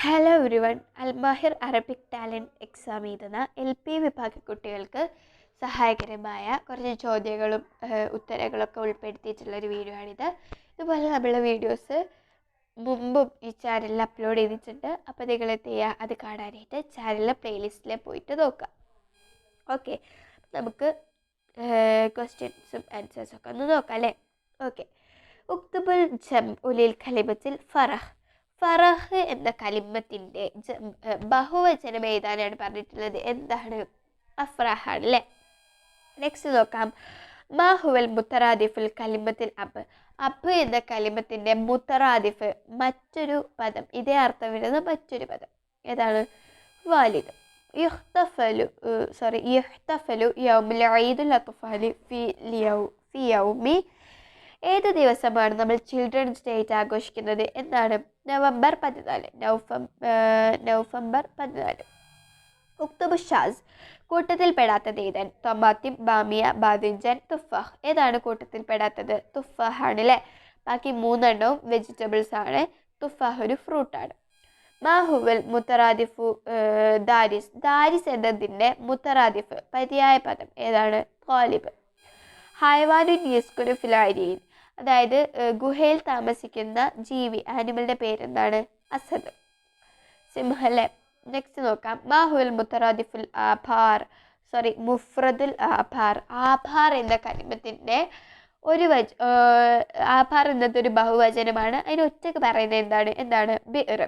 Hello everyone. Al Mahir Arabic talent exam എഴുതുന്ന LP വിഭാഗ കുട്ടികൾക്ക് സഹായകരമായ കുറച്ച് ചോദ്യങ്ങളും ഉത്തരങ്ങളൊക്കെ ഉൾപ്പെടുത്തിയിട്ടുള്ളൊരു വീഡിയോ ആണിത്. ഇതുപോലെ നമ്മളെ വീഡിയോസ് മുമ്പും ഈ ചാനലിൽ അപ്ലോഡ് ചെയ്തിട്ടുണ്ട്. അപ്പോൾ നിങ്ങൾ എന്ത് ചെയ്യുക, അത് കാണാനായിട്ട് ചാനലിലെ പ്ലേലിസ്റ്റിൽ പോയിട്ട് നോക്കുക. ഓക്കെ, നമുക്ക് ക്വസ്റ്റ്യൻസും ആൻസേഴ്സും ഒക്കെ ഒന്ന് നോക്കാം അല്ലേ. ഓക്കെ, ഉക്തുബുൽ ജം ഉലിൽ കലിമത്തിൽ ഫറഹ്. ഫറഹ് എന്ന കലിമത്തിൻ്റെ ബഹുവചനം എഴുതാനാണ് പറഞ്ഞിട്ടുള്ളത്. എന്താണ്? അഫ്രഹാണ് അല്ലേ. നെക്സ്റ്റ് നോക്കാം. മാഹുവൽ മുത്തറാദിഫുൽ കലിമത്തിൽ അബ്. അബ് എന്ന കലിമത്തിൻ്റെ മുത്തറാദിഫ് മറ്റൊരു പദം, ഇതേ അർത്ഥം വരുന്ന മറ്റൊരു പദം ഏതാണ്? വാലിദ്. യുഹ്തഫലു യൗമുൽ ഈദുൽ അത്ഫാലി ഫി യൗമി. ഏത് ദിവസമാണ് നമ്മൾ ചിൽഡ്രൻസ് ഡേറ്റ് ആഘോഷിക്കുന്നത്? എന്താണ്? നവംബർ 14. നവംബർ 14. ഉക്തുബു ഷാസ്. കൂട്ടത്തിൽ പെടാത്തത് ഏതാണ്? ടൊമാറ്റിം, ബാമിയ, ബാദിഞ്ചൻ, തുഫാഹ്. ഏതാണ് കൂട്ടത്തിൽ പെടാത്തത്? തുഫാഹ് ആണ് അല്ലേ. ബാക്കി മൂന്നെണ്ണവും വെജിറ്റബിൾസ് ആണ്. തുഫാഹ് ഒരു ഫ്രൂട്ടാണ്. മാഹുവൽ മുത്തറാദിഫു ദാരിസ്. ദാരിസ് എന്നതിൻ്റെ മുത്തറാദിഫ് പര്യായ പദം ഏതാണ്? ത്വാലിബ്. ഹൈവാനുൻ യസ്കുനു ഫിൽ അരീൻ. അതായത് ഗുഹയിൽ താമസിക്കുന്ന ജീവി, ആനിമലിൻ്റെ പേരെന്താണ്? അസദ്, സിംഹം അല്ലേ. നെക്സ്റ്റ് നോക്കാം. മാഹുൽ മുത്തറാദിഫുൽ മുഫ്രദുൽ ആഭാർ. ആഭാർ എന്ന കലിമത്തിൻ്റെ ആഭാർ എന്നതൊരു ബഹുവചനമാണ്. അതിന് ഒറ്റക്ക് പറയുന്നത് എന്താണ്? ബിർ.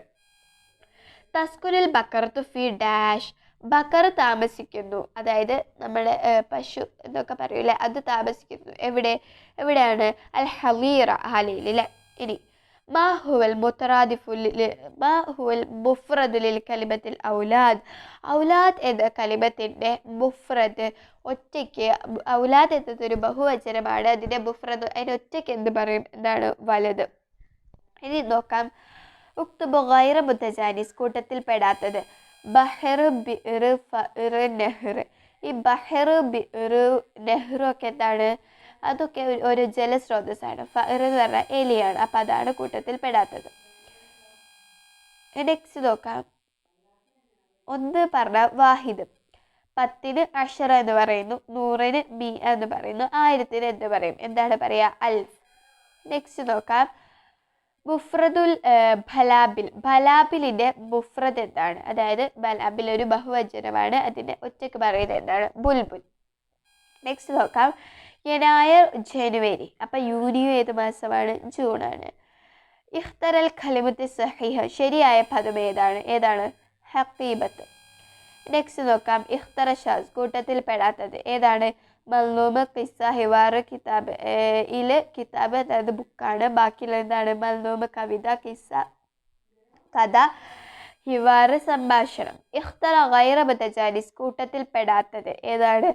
തസ്കുനുൽ ബക്കറത്തു phi dash. ബക്കർ താമസിക്കുന്നു, അതായത് നമ്മുടെ പശു എന്നൊക്കെ പറയൂലേ, അത് താമസിക്കുന്നു. എവിടെയാണ്? അൽ ഹലീറ, ഹാലയിൽ അല്ലേ. ഇനി മാഹുവൽ മുഫ്രദുലിൽ കലിമത്തിൽ ഔലാദ്. ഔലാദ് എന്ന കലിമത്തിൻ്റെ മുഫ്രദ് ഒറ്റയ്ക്ക്, ഔലാദ് എന്നതൊരു ബഹുവചനമാണ്. അതിൻ്റെ മുഫ്രദ് അതിന് ഒറ്റയ്ക്ക് എന്ത് പറയും? എന്താണ്? വലത്. ഇനി നോക്കാം. ഉക്തുബു ഗൈറ മുത്തജാനിസ്. കൂട്ടത്തിൽ പെടാത്തത് ബഹർ, ബിർ, ഫർ, നെഹ്ർ. ഈ ബഹർ, ബിർ, നെഹ്റു ഒക്കെ എന്താണ്? അതൊക്കെ ഒരു ജലസ്രോതസ്സാണ്. ഫർ എന്ന് പറഞ്ഞാൽ എലിയാണ്. അപ്പം അതാണ് കൂട്ടത്തിൽ പെടാത്തത്. നെക്സ്റ്റ് നോക്കാം. ഒന്ന് പറഞ്ഞാൽ വാഹിദ്. 10-ന് അഷറ എന്ന് പറയുന്നു, 100-ന് മി എന്ന് പറയുന്നു, 1000-ന് എന്ത് പറയും? എന്താണ് പറയുക? അൽഫ്. നെക്സ്റ്റ് നോക്കാം. മുഫ്രദുൽ ഭലാബിൽ. ഭലാബിലിൻ്റെ മുഫ്രദ് എന്താണ്? അതായത് ബലാബിൽ ഒരു ബഹുവചനമാണ്, അതിൻ്റെ ഒറ്റയ്ക്ക് പറയുന്നത് എന്താണ്? ബുൽബുൽ. നെക്സ്റ്റ് നോക്കാം. യനായർ, ജനുവരി. അപ്പം യൂനിയോ ഏത് മാസമാണ്? ജൂണാണ്. ഇഖ്തറൽ ഖലിമത്ത് സഹിഹ. ശരിയായ പദം ഏതാണ്? ഹഖീബത്ത്. നെക്സ്റ്റ് നോക്കാം. ഇഖ്തറ ഷാസ്. കൂട്ടത്തിൽ പെടാത്തത് ഏതാണ്? മൽനൂമ്, ഖിസ്സ, ഹിവാർ. കിതാബ് അതായത് ബുക്കാണ്. ബാക്കിയുള്ള എന്താണ്? മൽനൂമ് കവിത, ഖിസ്സ കഥ, ഹിവാർ സംഭാഷണം. ഇഖ്തറ ഗൈറ മുതജാനിസ്. കൂട്ടത്തിൽ പെടാത്തത് ഏതാണ്?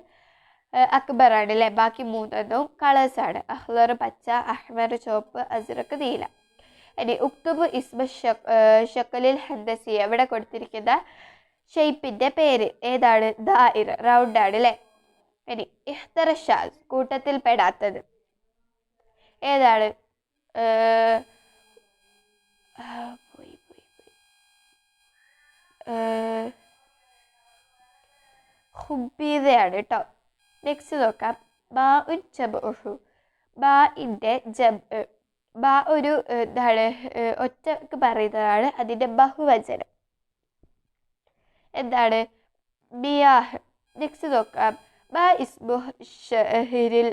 അക്ബറാണ് അല്ലേ. ബാക്കി മൂന്നെണ്ണവും കളേഴ്സാണ്. അഹ്ലർ പച്ച, അഹ്മർ ചുവപ്പ്, അസ്റഖ് നീല. ഇനി ഉക്തുബ് ഇസ്മ ഷക്കലിൽ ഹന്ദസിയ. ഇവിടെ കൊടുത്തിരിക്കുന്ന ഷെയ്പ്പിൻ്റെ പേര് ഏതാണ്? ദായിർ, റൗണ്ടാണ് അല്ലേ. ഇനി ഇഖ്തറ ഷാസ്. കൂട്ടത്തിൽ പെടാത്തത് ഏതാണ്? ഹുബീദയാണ് കേട്ടോ. നെക്സ്റ്റ് നോക്കാം. ബാ ഉൻ ജംഉഹു. ബാഇൻ്റെ ജംഅ്. ബാ ഒരു എന്താണ്? ഒറ്റക്ക് പറയുന്നതാണ്. അതിൻ്റെ ബഹുവചനം എന്താണ്? മിയാഹ്. നെക്സ്റ്റ് നോക്കാം. ബാ ഇസ്മു ഷഹരിൽ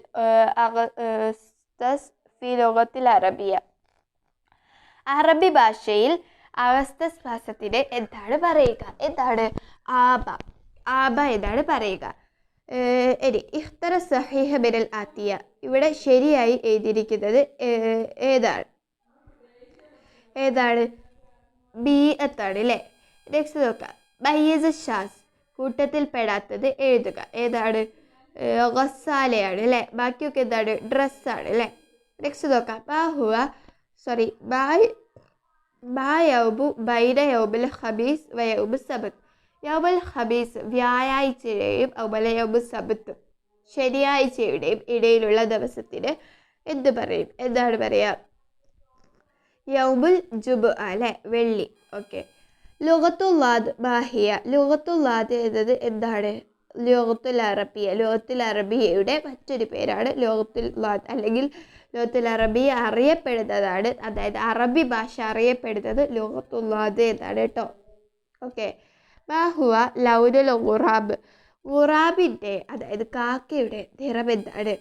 അഗസ്തസ് ഫി ലോകത്തിൽ അറബിയ. അറബി ഭാഷയിൽ അഗസ്തസ് മാസത്തിന് എന്താണ് പറയുക? എന്താണ്? ആബ. ആബ എന്നാണ് പറയുക. ഇനി ഇഖ്തറ സഹീഹ മിനൽ ആത്തിയ. ഇവിടെ ശരിയായി എഴുതിയിരിക്കുന്നത് ഏതാണ്? ബി എത്താണ് അല്ലേ. നെക്സ്റ്റ് നോക്കാം. മയ്യസ് ഷാസ്. കൂട്ടത്തിൽ പെടാത്തത് എഴുതുക. ഏതാണ്? ഗസാലയാണ് അല്ലേ. ബാക്കിയൊക്കെ എന്താണ്? ഡ്രസ്സാണ് അല്ലേ. നെക്സ്റ്റ് നോക്കാം. മാ യൗമു ബൈന യൗമുൽ ഖമീസ് വ യൗമുൽ സബത്ത്. യൗമുൽ ഖമീസ് വ്യാഴാഴ്ചയുടെയും അതുപോലെ യൗമുൽ സബത്ത് ശനിയാഴ്ചയുടെയും ഇടയിലുള്ള ദിവസത്തിന് എന്ത് പറയും? എന്താണ് പറയുക? യൗമുൽ ജുമുഅ അല്ലേ, വെള്ളി. ഓക്കെ, ലുഗത്തുല്ലാദ് മാഹിയ. ലുഗത്തുല്ലാദ് എന്നത് എന്താണ്? ലോകത്തുൽ അറബിയ. ലോകത്തുൽ അറബിയയുടെ മറ്റൊരു പേരാണ് ലോകത്തുല്ലാദ്, അല്ലെങ്കിൽ ലോകത്തുൽ അറബിയ അറിയപ്പെടുന്നതാണ്, അതായത് അറബി ഭാഷ അറിയപ്പെടുന്നത് ലോകത്തുല്ലാദ് എന്നാണ് കേട്ടോ. ഓക്കെ. മാഹുവ ലൗനുൽ ഗുറാബ്. ഗുറാബിൻ്റെ, അതായത് കാക്കയുടെ നിറം എന്താണ്?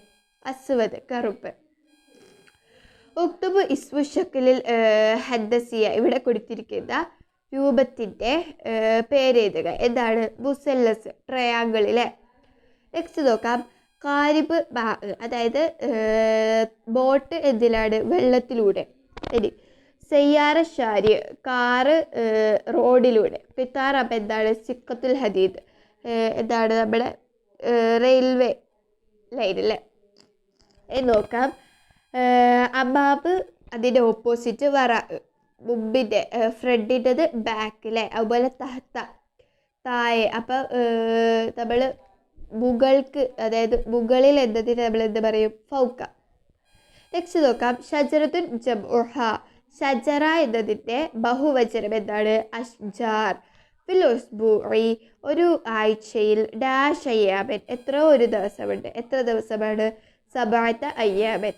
അസ്വദ്, കറുപ്പ്. ഉക്തുബ് ഇസ്മു ഷക്കിലിൽ ഹദ്ദസിയ. ഇവിടെ കൊടുത്തിരിക്കുന്ന രൂപത്തിൻ്റെ പേരെഴുതുക. എന്താണ്? മുസല്ലസ്, ട്രയാങ്കിളിലെ. നെക്സ്റ്റ് നോക്കാം. കാരിബ് ബാ, അതായത് ബോട്ട് എന്തിലാണ്? വെള്ളത്തിലൂടെ. ഇനി സയ്യാറ ഷാരി, കാറ് റോഡിലൂടെ. ഖിത്താർ അപ്പം എന്താണ്? സിക്കത്തുൽ ഹദീദ്, എന്താണ്? നമ്മുടെ റെയിൽവേ ലൈൻ അല്ലേ. നോക്കാം. അബാബ് അതിൻ്റെ ഓപ്പോസിറ്റ് വറ, മുമ്പിൻ്റെ, ഫ്രണ്ടിൻ്റെത് ബാക്കിലെ. അതുപോലെ തഹത്ത, താഴെ. അപ്പം നമ്മൾ മുകൾക്ക്, അതായത് മുകളിൽ എന്നതിന് നമ്മൾ എന്ത് പറയും? ഫൗക്ക. നെക്സ്റ്റ് നോക്കാം. ഷജറത്തുൻ ജംഉഹ. ഷജറ എന്നതിൻ്റെ ബഹുവചനം എന്താണ്? അഷ്ജാർ. ഫിൽ ഉസ്ബൂഇ, ഒരു ആഴ്ചയിൽ ഡാഷ് അയ്യാമൻ, എത്ര ഒരു ദിവസമുണ്ട്. എത്ര ദിവസമാണ്? സബഅത അയ്യാമൻ.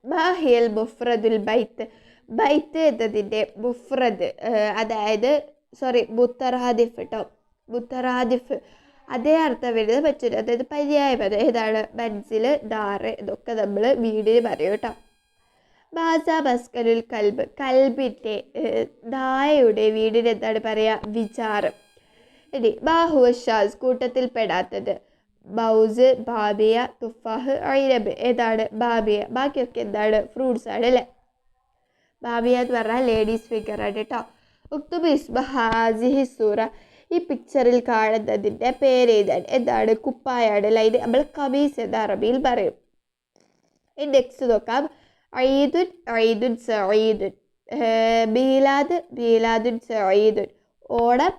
മാഹിയൽ മുഫ്രദുൽ ബൈത്ത്. ബൈത്ത് എന്നതിൻ്റെ മുഫ്രദ്, അതായത് മുത്തറാദിഫ് കേട്ടോ. മുത്തറാദിഫ് അതേ അർത്ഥം വരുന്നത് മറ്റൊരു, അതായത് പര്യായം. അത് ഏതാണ്? മൻസിൽ, ദാറ്, ഇതൊക്കെ നമ്മൾ വീടിന് പറയും കേട്ടോ. ബാസ മസ്കനുൽ കൽബ്. കൽബിൻ്റെ, നായയുടെ വീടിന് എന്താണ് പറയുക? വിചാരം. ഇനി ബാഹുവ ഷാസ്, കൂട്ടത്തിൽ പെടാത്തത്. ബൗസ്, ബാബിയ, തുഫാഹ്, ഐനബ്. ഏതാണ്? ബാബിയ. ബാക്കിയൊക്കെ എന്താണ്? ഫ്രൂട്ട്സ് ആണ് അല്ലേ. ബാബിയ എന്ന് പറഞ്ഞാൽ ലേഡീസ് ഫിഗർ ആണ് കേട്ടോ. ഉക്തുബ് ഇസ്മ ഹാസിഹി സൂറ. ഈ പിക്ചറിൽ കാണുന്നതിൻ്റെ പേരെഴുതാൻ. എന്താണ്? കുപ്പായാണ്. ലൈൻ നമ്മൾ കമീസ് എന്ന അറബിയിൽ പറയും. നെക്സ്റ്റ് നോക്കാം. ഈദുൻ, ഈദുൻ സഈദുൻ. മീലാദ്, മീലാദുൻ സഈദുൻ. ഓണം,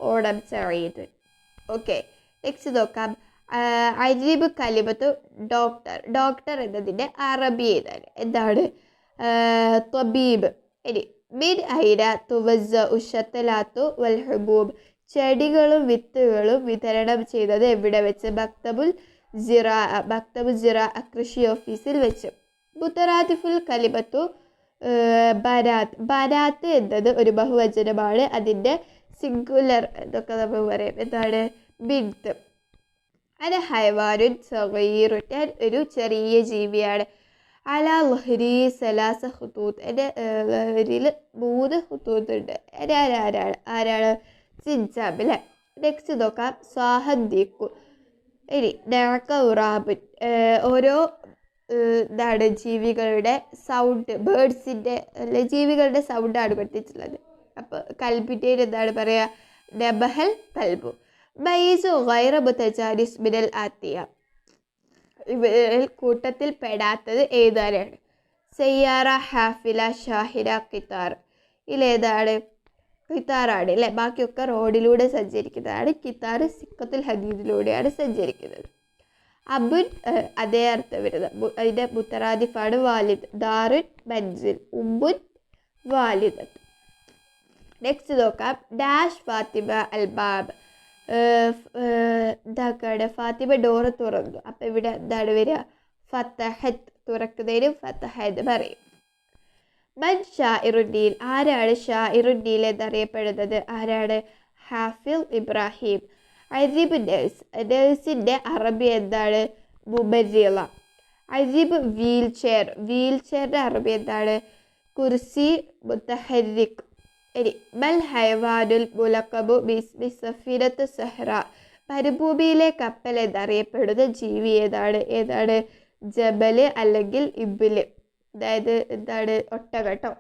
ഓണം സഈദുൻ. ഓക്കെ. നെക്സ്റ്റ് നോക്കാം. അരീബ് കലിമത്തു ഡോക്ടർ. ഡോക്ടർ എന്നതിൻ്റെ അറബി ഏതാണ്? എന്താണ്? ത്വബീബ്. ഇനി മിൻ ഐന തുവസ്സ ഉഷത്തലാത്തു വൽ ഹുബൂബ്. ചെടികളും വിത്തുകളും വിതരണം ചെയ്തത് എവിടെ വെച്ച്? മക്തബുൽ സിറാ. മക്തബുൽ സിറാ, കൃഷി ഓഫീസിൽ വെച്ച്. മുത്തറാദിഫുൽ കലിമത്തു ബനാത്ത്. ബനാത്ത് എന്നത് ഒരു ബഹുവചനമാണ്. അതിൻ്റെ സിംഗുലർ എന്നൊക്കെ നമ്മൾ പറയും. എന്താണ്? ബിൻത്ത്. അന ഹൈവാനുൻ സഗീറുൻ. ഞാൻ ഒരു ചെറിയ ജീവിയാണ്. അല ലഹരി സലാസ ഹുത്തൂത്ത്. എൻ്റെ ലഹരിയിൽ 3 ഹുത്തൂത്ത് ഉണ്ട്. ആരാണ്? സിൻസാബ് അല്ലേ. നെക്സ്റ്റ് നോക്കാം. സ്വാഹദ്ദീക്കു. ഇനി നഴക്ക ഉറാബുൻ. ഓരോ എന്താണ്? ജീവികളുടെ സൗണ്ട്, ബേർഡ്സിൻ്റെ അല്ലെ ജീവികളുടെ സൗണ്ടാണ് പഠിപ്പിച്ചിട്ടുള്ളത്. അപ്പോൾ കൽബിൻ്റെ എന്താണ് പറയുക? നബഹൽ കൽബു. മൈസു ഗൈറ മുതജാനിസ് മിനൽ ആത്തിയ. ഇവരിൽ കൂട്ടത്തിൽ പെടാത്തത് ഏതാരാണ്? സയ്യാറ, ഹാഫില, ഷാഹിന, ഖിത്താർ. ഇതിലേതാണ്? ഖിത്താറാണ് അല്ലേ. ബാക്കിയൊക്കെ റോഡിലൂടെ സഞ്ചരിക്കുന്നതാണ്. ഖിത്താർ സിക്കത്തുൽ ഹദീദിലൂടെയാണ് സഞ്ചരിക്കുന്നത്. അബുൻ, അതേ അർത്ഥം വരുന്നത്. അതിൻ്റെ മുത്തറാദിഫാണ് വാലിദ്. ദാറുൻ, മൻസിൽ. ഉമ്മുൻ, വാലിദത്ത്. നെക്സ്റ്റ് നോക്കാം. ഡാഷ് ഫാത്തിമ അൽബാബ്. ഇതാക്കാണ് ഫാത്തിമ ഡോറ് തുറന്നു. അപ്പം ഇവിടെ എന്താണ് വരിക? ഫത്തഹത്ത്, തുറക്കുന്നതിനും ഫത്തഹ എന്ന് പറയും. മൻ ഷാഇറുദ്ദീൻ. ആരാണ് ഷാഇറുദ്ദീൻ എന്നറിയപ്പെടുന്നത്? ആരാണ്? ഹാഫിൽ ഇബ്രാഹിം. അരീബ് നഴ്സ്. നഴ്സിൻ്റെ അറബി എന്താണ്? മുബരിള. അരീബ് വീൽ ചെയർ. വീൽ ചെയറിൻ്റെ അറബി എന്താണ്? കുർസി മുത്തഹരിക്. ഇനി മൽ ഹൈവാനുൽ മുലക്കബു ബിസ്മി സഫീനത്ത് സഹ്റ. മരുഭൂമിയിലെ കപ്പൽ എന്നറിയപ്പെടുന്ന ജീവി ഏതാണ്? ജബല് അല്ലെങ്കിൽ ഇബില്, അതായത് എന്താണ്? ഒട്ടകട്ടോ.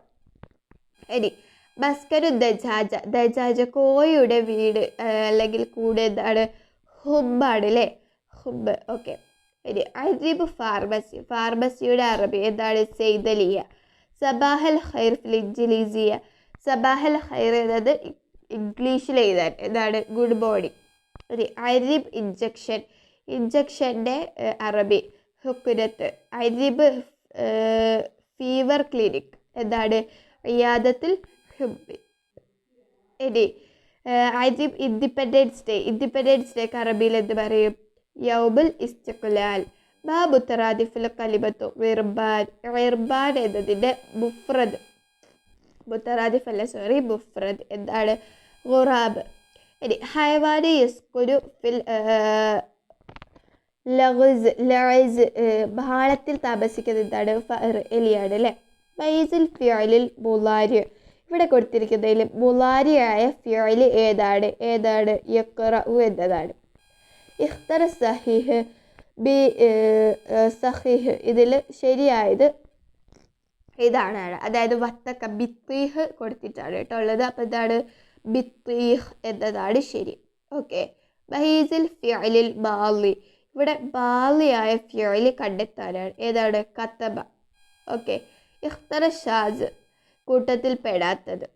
ഇനി മസ്കനു ദജാജ. ദജാജ കോഴിയുടെ വീട് അല്ലെങ്കിൽ കൂട് എന്താണ്? ഹുബാണ് അല്ലേ. ഹുബ്. ഓക്കെ. ഇനി അരീബ് ഫാർമസി. ഫാർമസിയുടെ അറബി എന്താണ്? സെയ്തലിയ. സബാഹൽ ഖൈർ ഫിൽ ഇൻജിലീസിയ. സബാഹൽ ഖൈർ എന്നത് ഇംഗ്ലീഷിൽ എഴുതാൻ എന്താണ്? Good morning. ഒരു അരീബ് ഇഞ്ചക്ഷൻ. ഇഞ്ചക്ഷൻ്റെ അറബി ഹുക്കുനത്ത്. അരീബ് ഫീവർ ക്ലിനിക് എന്താണ്? ഇയാദത്തുൽ ഹുബ്. ഇനി ഇൻഡിപെൻഡൻസ് ഡേക്ക് അറബിയിൽ എന്ത് പറയും? യൗമുൽ ഇസ്തിഖ്ലാൽ. മാ മുത്തറാദിഫുൽ കലിമത്തു ഇർബാൻ. ഇർബാൻ എന്നതിൻ്റെ മുഫ്രദ്, മുത്തറാദിഫ് അല്ല സോറി, മുഫ്രദ് എന്താണ്? ഖുറാബ്. ഇനി ഹയവാനി യസ്കുനു ഫിൽ ലഗ്സ്, ഭാളത്തിൽ താമസിക്കുന്നത് എന്താണ്? ഫഅർ, എലിയാണ് അല്ലേ? മൈസിൽ ഫിയലിൽ മുലാരി, ഇവിടെ കൊടുത്തിരിക്കുന്നതിൽ മുലാരിയായ ഫിയൽ ഏതാണ്? യഖ്റഉ എന്നതാണ്. ഇഖ്തറ സഹീഹ് ബി സഹീഹ്, ഇതിൽ ശരിയായത് ഇതാണ്. അതായത് വത്തക്ക ബിത്തീഹ് കൊടുത്തിട്ടാണ് കേട്ടോ ഉള്ളത്. അപ്പോൾ എന്താണ്? ബിത്തീഹ് എന്നതാണ് ശരി. ഓക്കെ. മഹീസിൽ ഫിയലിൽ മാലി, ഇവിടെ മാലിയായ ഫിയൽ കണ്ടെത്താനാണ്. ഏതാണ്? കത്തബ. ഓക്കെ. ഇഖ്തറ ഷാസ്, കൂട്ടത്തിൽ പെടാത്തത്.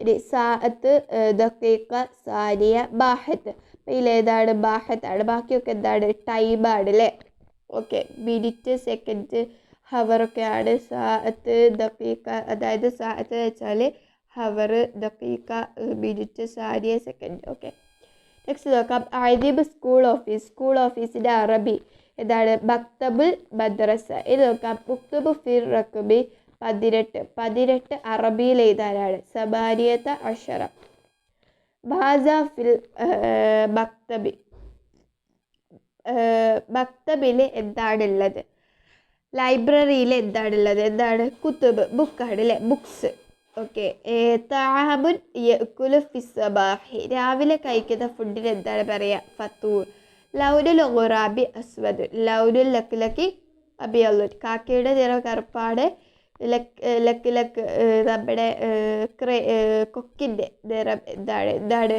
ഇനി സാഅത്ത്, ദഖീഖ, സാനിയ, ബാഹത്ത്. അപ്പോൾ ഇതിലേതാണ്? ബാഹത്താണ്. ബാക്കിയൊക്കെ എന്താണ്? ടൈമാണ് അല്ലേ? ഓക്കെ. മിനിറ്റ്, സെക്കൻഡ്, ഹവറൊക്കെയാണ്. സാഅത്ത്, ദഖീഖ, അതായത് സാഅത്ത് വെച്ചാൽ ഹവർ, ദഖീഖ മിനിറ്റ്, സാനിയ സെക്കൻഡ്. ഓക്കെ. നെക്സ്റ്റ് നോക്കാം. അദീബ് സ്കൂൾ ഓഫീസ്. സ്കൂൾ ഓഫീസിൻ്റെ അറബി എന്താണ്? മക്തബുൽ മദ്രസ. ഇത് നോക്കാം. മുക്തബു ഫിർ റക്ബി 18. 18 അറബിയിൽ എഴുതാനാണ്. സബാനിയത്ത അഷറ. ബാസ ഫിൽ മക്തബി. മക്തബിൽ എന്താണുള്ളത്? ലൈബ്രറിയിൽ എന്താണുള്ളത്? കുത്തുബ്, ബുക്കാണ് അല്ലേ? ബുക്സ്. ഓക്കെ. തഅമുൻ യഅ്കുലു ഫിസ്സബാഹി, രാവിലെ കഴിക്കുന്ന ഫുഡിന് എന്താണ് പറയുക? ഫത്തൂർ. ലൗനുൽ ഖുറാബി അസ്വദ്. ലൗനുൽ ലക്ലക്കി അബിയലുൻ, കാക്കയുടെ നിറം കറുപ്പാണ്. ലക്ക് നമ്മുടെ കൊക്കിൻ്റെ നിറം എന്താണ്?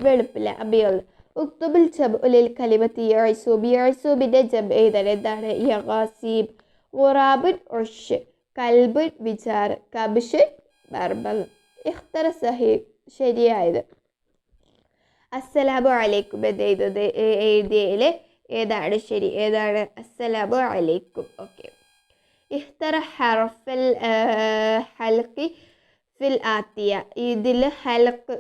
വെളുപ്പില്ല, അബിയൽ. ഉക്തുബുൽ ജംഉൽ കലിമത്തി യഅ്സൂബ്. യഅ്സൂബിൻ്റെ ജംഅ് എന്താണ്? യഗാസീബ്. ഖുറാബുൻ ഉഷ്. കൽബുൻ വിചാർ. കബ്ഷുൻ ബർബൽ. ഇഖ്തറ സഹീഹ്, ശരിയായത്. അസ്സലാമു അലൈക്കും എഴുതിയതിൽ ഏതാണ് ശരി? അസ്സലാമു അലൈക്കും. ഓക്കെ. ഇഖ്തറ ഹർഫൽ ഹൽഖി ഫിൽ ആത്തിയ. ഇതിൽ ഹൽഖ്,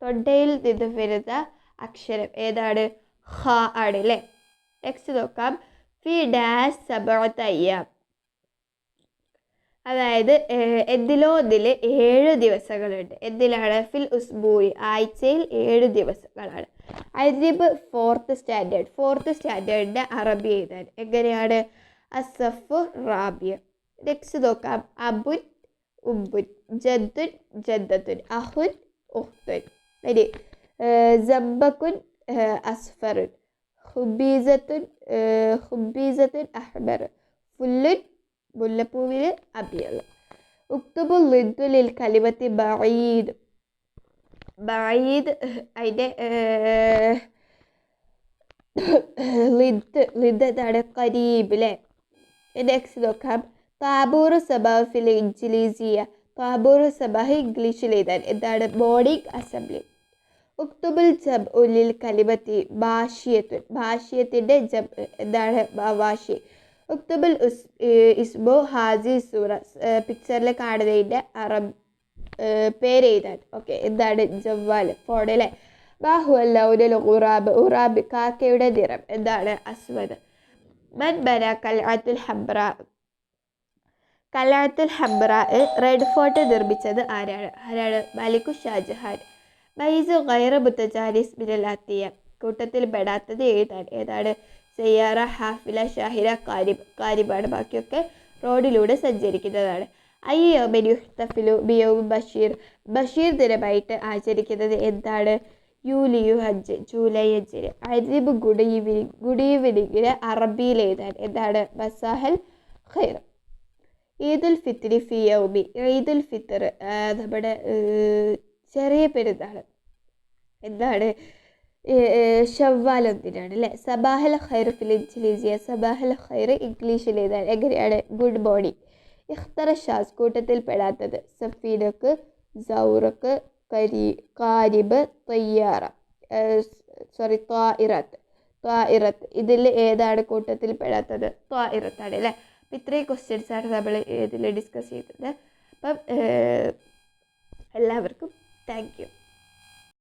തൊണ്ടയിൽ നിന്ന് വരുന്ന അക്ഷരം ഏതാണ്? ഖ ആണ് അല്ലേ? നെക്സ്റ്റ് നോക്കാം. ഫി ഡാഷ് സബഅത അയ്യാം, അതായത് എന്തിലോ ഇതിൽ 7 ദിവസങ്ങളുണ്ട്. എന്തിലാണ്? ഫിൽ ഉസ്ബൂയി, ആഴ്ചയിൽ 7 ദിവസങ്ങളാണ്. അരിബ് 4th സ്റ്റാൻഡേർഡ്. 4th സ്റ്റാൻഡേർഡിൻ്റെ അറബി എഴുതാൻ എങ്ങനെയാണ്? അസഫു റാബിയ. നെക്സ്റ്റ് നോക്കാം. അബുൻ ഉബുൻ, ജദ്ദുൻ ജദ്ദത്തുൻ, അഹുൻ ഉഖ്തുൻ. ഇനി ജംബക്കുൻ അസ്ഫറുൻ, ഹുബീസത്തുൻ അഹ്മർ, ഫുല്ലുൻ മുല്ലപ്പൂവിൽ അബിയൽ. ഉക്തുബുൽ ലിദ്ദുലിൽ കലിമത്തി ബഈദ്. ബഈദ് അതിൻ്റെ ലിദ് എന്താണ്? കരീബ് അല്ലേ? നെക്സ്റ്റ് നോക്കാം. താബൂർ സബാഹ് ഫിൽ ഇൻജിലീസിയ. താബൂർ സബാഹ് ഇംഗ്ലീഷിൽ എഴുതാൻ എന്താണ്? Morning assembly. ഉക്തുബുൽ ജംഉൽ കലിമത്തി ഭാഷിയത്തുൻ. ഭാഷിയത്തിൻ്റെ ജംഅ് എന്താണ്? വാഷി. ഉക്തുബുൽ ഇസ്മു ഹാസി സൂറ. പിക്ചറിൽ കാണുന്നതിൻ്റെ അറബ് പേര് എഴുതാൻ. ഓക്കെ. എന്താണ്? ജവ്വാൽ, ഫോൺ അല്ലേ? മാഹുവൽ ലൗനുൽ ഖുറാബ്. ഖുറാബ്, കാക്കയുടെ നിറം എന്താണ്? അസ്വദ്. മൻ ബന കൽഅത്തുൽ ഹംറ. കൽഅത്തുൽ ഹംറ, റെഡ് ഫോർട്ട് നിർമ്മിച്ചത് ആരാണ്? മലികു ഷാജഹാൻ. മൈസു ഗൈറ മുത്തജാനിസ് മിനൽ ആത്തിയ. കൂട്ടത്തിൽ പെടാത്തത് ഏതാണ്? സയ്യാറ, ഹാഫില, ഷാഹിര, കാരിബാണ്. ബാക്കിയൊക്കെ റോഡിലൂടെ സഞ്ചരിക്കുന്നതാണ്. അയ്യോമൻ യുഹ്തഫിലു ബിയൗം ബഷീർ. ബഷീർ ദിനമായിട്ട് ആചരിക്കുന്നത് എന്താണ്? യൂലിയു ഹജ്ജ്, ജൂലൈ 5. അരിബ് ഗുഡ് ഈവനിങ്ങിന് അറബിയിൽ എഴുതാൻ എന്താണ്? മസാഹൽ ഖൈർ. ഈദുൽ ഫിത്രി ഫി യൗമി. ഈദുൽ ഫിത്തർ നമ്മുടെ ചെറിയ പെരുന്നാൾ എന്താണ്? ഷവ്വാൽ 1 അല്ലേ? സബാഹൽ ഖൈർ ഫിൽ ഇൻജിലീസിയ. സബാഹൽ ഖൈർ ഇംഗ്ലീഷിൽ എഴുതാൻ എങ്ങനെയാണ്? Good morning. ഇഖ്തറ ഷാസ്, കൂട്ടത്തിൽ പെടാത്തത്. സഫീനക്ക്, സൗറക്ക്, കാരിബ്, തയ്യാറ, ത്വാഇറത്ത്. ഇതിൽ ഏതാണ് കൂട്ടത്തിൽ പെടാത്തത്? ത്വാഇറത്താണ് അല്ലേ? അപ്പം ഇത്രയും ക്വസ്റ്റ്യൻസാണ് നമ്മൾ ഇതിൽ ഡിസ്കസ് ചെയ്തത്. അപ്പം എല്ലാവർക്കും താങ്ക് യു.